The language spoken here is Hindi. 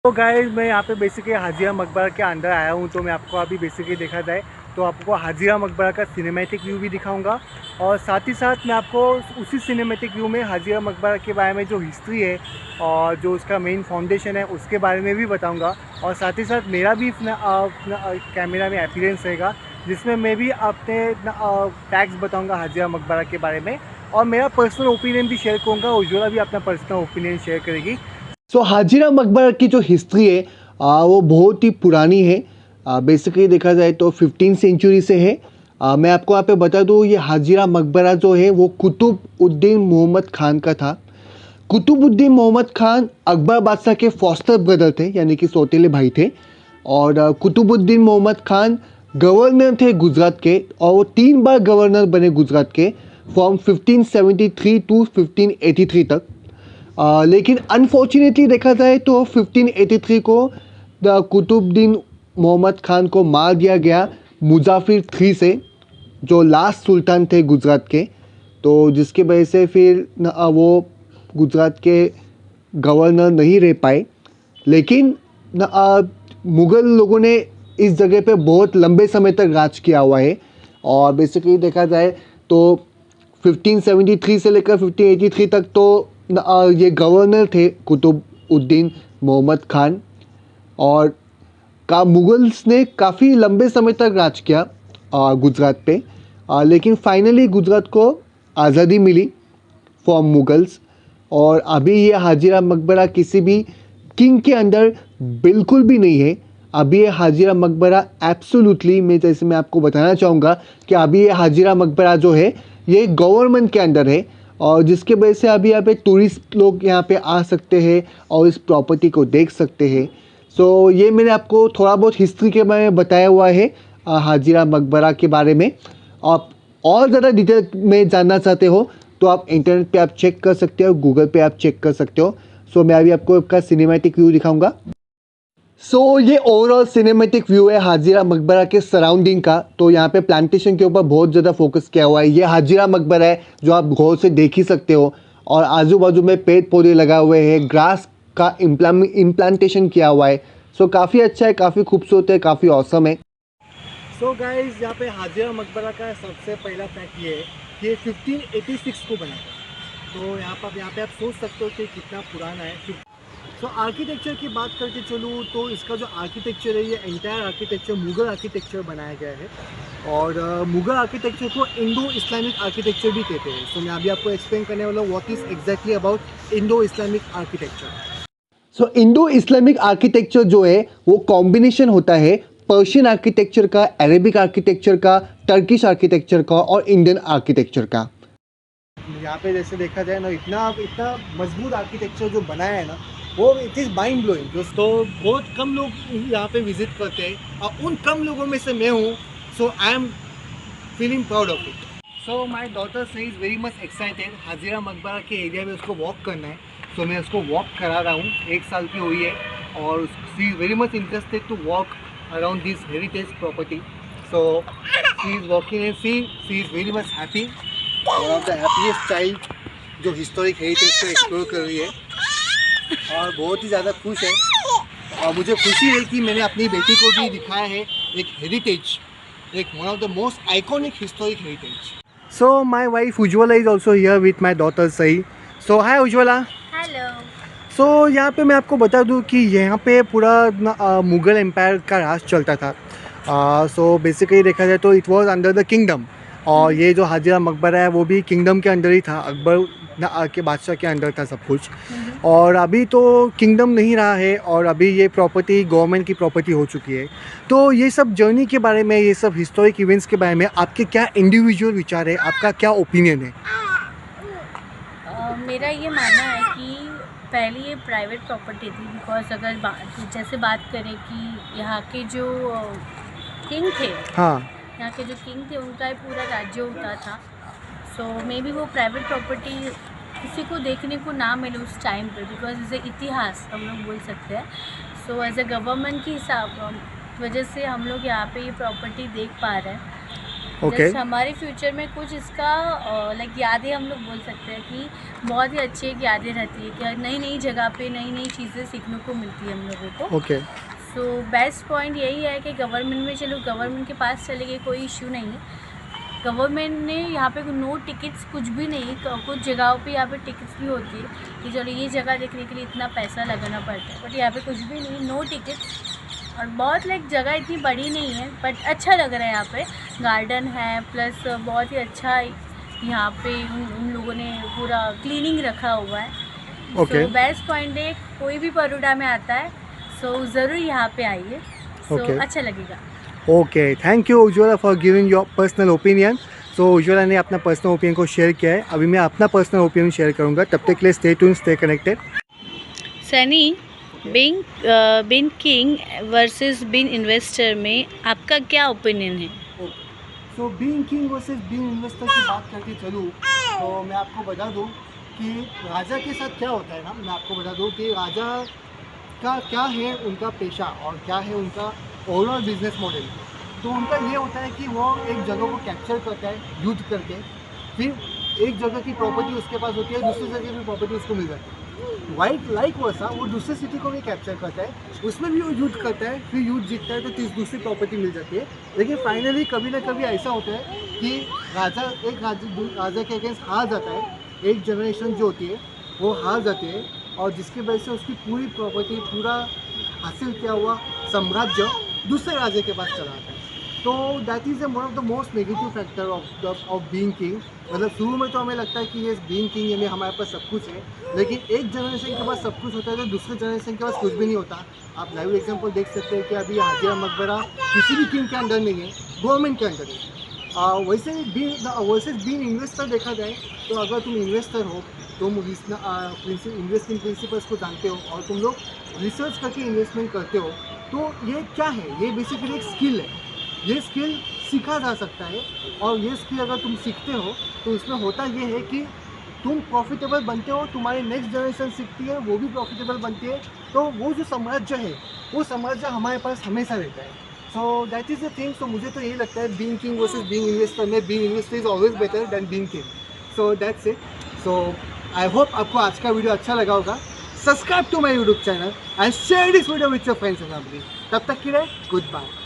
तो गाइस मैं यहाँ पे बेसिकली हाजिरा मकबरा के अंदर आया हूँ। तो मैं आपको अभी बेसिकली देखा जाए तो आपको हाजिरा मकबरा का सिनेमैटिक व्यू भी दिखाऊंगा और साथ ही साथ मैं आपको उसी सिनेमैटिक व्यू में हाजिरा मकबरा के बारे में जो हिस्ट्री है और जो उसका मेन फाउंडेशन है उसके बारे में भी बताऊंगा। और साथ ही साथ मेरा भी कैमरा में अपीयरेंस रहेगा जिसमें मैं भी अपने फैक्ट्स बताऊँगा हाजिरा मकबरा के बारे में और मेरा पर्सनल ओपिनियन भी शेयर करूँगा। उज्ज्वला भी अपना पर्सनल ओपिनियन शेयर करेगी। हाजिरा मकबरा की जो हिस्ट्री है वो बहुत ही पुरानी है। बेसिकली देखा जाए तो 15 सेंचुरी से है। मैं आपको यहाँ पे बता दूँ ये हाजिरा मकबरा जो है वो कुतुबुद्दीन मोहम्मद खान का था। कुतुबुद्दीन मोहम्मद खान अकबर बादशाह के फॉस्टर ब्रदर थे यानी कि सौतेले भाई थे। और कुतुबुद्दीन मोहम्मद खान गवर्नर थे गुजरात के और वो 3 बार गवर्नर बने गुजरात के फ्रॉम 1573 टू 1583 तक। लेकिन अनफॉर्चुनेटली देखा जाए तो 1583 को द कुतुबुद्दीन मोहम्मद खान को मार दिया गया मुजाफिर 3 से जो लास्ट सुल्तान थे गुजरात के। तो जिसकी वजह से फिर वो गुजरात के गवर्नर नहीं रह पाए। लेकिन मुग़ल लोगों ने इस जगह पे बहुत लंबे समय तक राज किया हुआ है। और बेसिकली देखा जाए तो 1573 से लेकर 1583 तक तो ये गवर्नर थे कुतुबुद्दीन मोहम्मद खान। और मुगल्स ने काफ़ी लंबे समय तक राज किया गुजरात पे। लेकिन फाइनली गुजरात को आज़ादी मिली फ्रॉम मुगल्स। और अभी ये हाजिरा मकबरा किसी भी किंग के अंदर बिल्कुल भी नहीं है। अभी ये हाजिरा मकबरा एब्सोल्युटली मैं आपको बताना चाहूँगा कि अभी ये हाजिरा मकबरा जो है ये गवर्नमेंट के अंदर है। और जिसके वजह से अभी यहाँ पे टूरिस्ट लोग यहाँ पे आ सकते हैं और इस प्रॉपर्टी को देख सकते हैं। सो ये मैंने आपको थोड़ा बहुत हिस्ट्री के बारे में बताया हुआ है हाजिरा मकबरा के बारे में। आप और ज़्यादा डिटेल में जानना चाहते हो तो आप इंटरनेट पे आप चेक कर सकते हो, गूगल पे आप चेक कर सकते हो। सो मैं अभी आपको इसका सिनेमैटिक व्यू दिखाऊंगा। ये ओवरऑल सिनेमैटिक व्यू है हाजिरा मकबरा के सराउंडिंग का। तो यहाँ पे प्लांटेशन के ऊपर बहुत ज़्यादा फोकस किया हुआ है। ये हाजिरा मकबरा है जो आप गौर से देख ही सकते हो। और आजू बाजू में पेड़ पौधे लगा हुए हैं, ग्रास का इम्प्लांटेशन किया हुआ है। काफ़ी अच्छा है, काफ़ी खूबसूरत है, काफ़ी औसम है। गाइस यहाँ पे हाजिरा मकबरा का सबसे पहला फैक्ट ये है कि ये 1586 को बना था। तो यहाँ पे आप सोच सकते हो कि कितना पुराना है। आर्किटेक्चर की बात करके चलूँ तो इसका जो आर्किटेक्चर है ये एंटायर आर्किटेक्चर मुग़ल आर्किटेक्चर बनाया गया है। और मुग़ल आर्किटेक्चर को इंडो इस्लामिक आर्किटेक्चर भी कहते हैं। मैं अभी आपको एक्सप्लेन करने वाला हूँ what is exactly about Indo Islamic architecture. Indo Islamic architecture जो है वो कॉम्बिनेशन होता है पर्शियन आर्किटेक्चर का, अरेबिक आर्किटेक्चर का, टर्किश आर्किटेक्चर का और इंडियन आर्किटेक्चर का। यहाँ पे जैसे देखा जाए ना इतना इतना मजबूत आर्किटेक्चर जो बनाया है ना वो इट इज़ माइंड ब्लोइंग। दोस्तों बहुत कम लोग यहाँ पे विजिट करते हैं और उन कम लोगों में से मैं हूँ। I am feeling proud of it. My daughter से इज़ वेरी मच एक्साइटेड हाजिरा मकबरा के एरिया में उसको वॉक करना है। मैं उसको वॉक करा रहा हूँ, 1 साल की हुई है और she is very much interested to walk around this heritage property. She is walking and she is very much happy. One of the happiest child जो हिस्टोरिक हेरिटेज को एक्सप्लोर कर रही है और बहुत ही ज़्यादा खुश है। और मुझे खुशी है कि मैंने अपनी बेटी को भी दिखाया है एक हेरिटेज, एक one of the most iconic historic heritage. My wife Ujjwala is also here with my daughter Sai. Hi Ujjwala. Hello. यहाँ पे मैं आपको बता दूँ कि यहाँ पे पूरा मुग़ल एम्पायर का राज चलता था। बेसिकली देखा जाए तो it was under the kingdom. और ये जो हाजिरा मकबरा है वो भी किंगडम के अंदर ही था, अकबर के बादशाह के अंदर था सब कुछ। और अभी तो किंगडम नहीं रहा है और अभी ये प्रॉपर्टी गवर्नमेंट की प्रॉपर्टी हो चुकी है। तो ये सब जर्नी के बारे में, ये सब हिस्टोरिक इवेंट्स के बारे में आपके क्या इंडिविजुअल विचार है, आपका क्या ओपिनियन है? मेरा ये मानना है कि पहले ये प्राइवेट प्रॉपर्टी थी। बिकॉज अगर जैसे बात करें कि यहाँ के जो किंग थे, हाँ, यहाँ के जो किंग थे उनका ही पूरा राज्य होता था। मे बी वो प्राइवेट प्रॉपर्टी किसी को देखने को ना मिले उस टाइम पे। बिकॉज इसे इतिहास हम लोग बोल सकते हैं। एज ए गवर्नमेंट की हिसाब वजह से हम लोग यहाँ पे ये प्रॉपर्टी देख पा रहे हैं। ओके जस्ट हमारे फ्यूचर में कुछ इसका लाइक यादें हम लोग बोल सकते हैं कि बहुत ही अच्छी एक यादें रहती है कि नई नई जगह पे नई नई चीज़ें सीखने को मिलती है हम लोगों को। ओके सो बेस्ट पॉइंट यही है कि गवर्नमेंट में चलो गवर्नमेंट के पास चले गए कोई इशू नहीं है। गवर्नमेंट ने यहाँ पे नो टिकट्स कुछ भी नहीं, कुछ जगहों पे यहाँ पे टिकट्स भी होती है कि चलो ये जगह देखने के लिए इतना पैसा लगाना पड़ता है, बट यहाँ पे कुछ भी नहीं, नो टिकट्स। और बहुत लाइक जगह इतनी बड़ी नहीं है बट अच्छा लग रहा है। यहाँ पे गार्डन है प्लस बहुत ही अच्छा यहाँ पे उन लोगों ने पूरा क्लीनिंग रखा हुआ है। Okay. सो बेस्ट पॉइंट है, कोई भी बड़ौदा में आता है सो ज़रूर यहाँ पे आइए। सो Okay. अच्छा लगेगा। Okay, thank you Ujjwala for giving your personal opinion. So Ujjwala ने अपना पर्सनल ओपिनियन को शेयर किया है, अभी मैं अपना पर्सनल ओपिनियन शेयर करूँगा। तब तक के लिए stay tune, stay connected. Sunny, being king versus being investor में आपका क्या ओपिनियन है? So being king versus being investor की बात करके चलूँ तो मैं आपको बता दूँ कि राजा के साथ क्या होता है ना, मैं आपको बता दूँ कि राजा का क्या है उनका पेशा और क्या है उनका ओवरऑल बिजनेस मॉडल। तो उनका ये होता है कि वो एक जगह को कैप्चर करता है युद्ध करके, फिर एक जगह की प्रॉपर्टी उसके पास होती है, दूसरी जगह की प्रॉपर्टी उसको मिल जाती है। लाइक वैसा वो दूसरे सिटी को भी कैप्चर करता है, उसमें भी वो युद्ध करता है, फिर युद्ध जीतता है तो दूसरी प्रॉपर्टी मिल जाती है। लेकिन फाइनली कभी ना कभी ऐसा होता है कि राजा के अगेंस्ट हार जाता है, एक जनरेशन जो होती है वो हार जाती है और जिसकी वजह से उसकी पूरी प्रॉपर्टी, पूरा हासिल किया हुआ साम्राज्य दूसरे राजा के पास चला आता है। तो that is one of the most negative factor of being king. मतलब शुरू में तो हमें लगता है कि ये बीइंग किंग में हमारे पास सब कुछ है, लेकिन एक जनरेशन के पास सब कुछ होता है तो दूसरे जनरेशन के पास कुछ भी नहीं होता। आप लाइव एग्जांपल देख सकते हैं कि अभी हाजिया मकबरा किसी भी किंग के अंडर नहीं है, गवर्नमेंट के अंडर है। वैसे बीइंग इन्वेस्टर देखा जाए तो अगर तुम इन्वेस्टर हो, तुम इन्वेस्टिंग प्रिंसिपल्स को जानते हो और तुम लोग रिसर्च करके इन्वेस्टमेंट करते हो, तो ये क्या है, ये बेसिकली एक स्किल है। ये स्किल सीखा जा सकता है और ये स्किल अगर तुम सीखते हो तो इसमें होता ये है कि तुम प्रॉफिटेबल बनते हो, तुम्हारी नेक्स्ट जनरेशन सीखती है, वो भी प्रॉफिटेबल बनती है। तो वो जो साम्राज्य है वो साम्राज्य हमारे पास हमेशा रहता है। So that is the thing. So मुझे तो यही लगता है being king versus being investor में being investor is always better than being king. So that's it. So I hope आपको आज का वीडियो अच्छा लगा होगा। Subscribe to my YouTube channel and share this video with your friends and family. तब तक के लिए गुड बाय।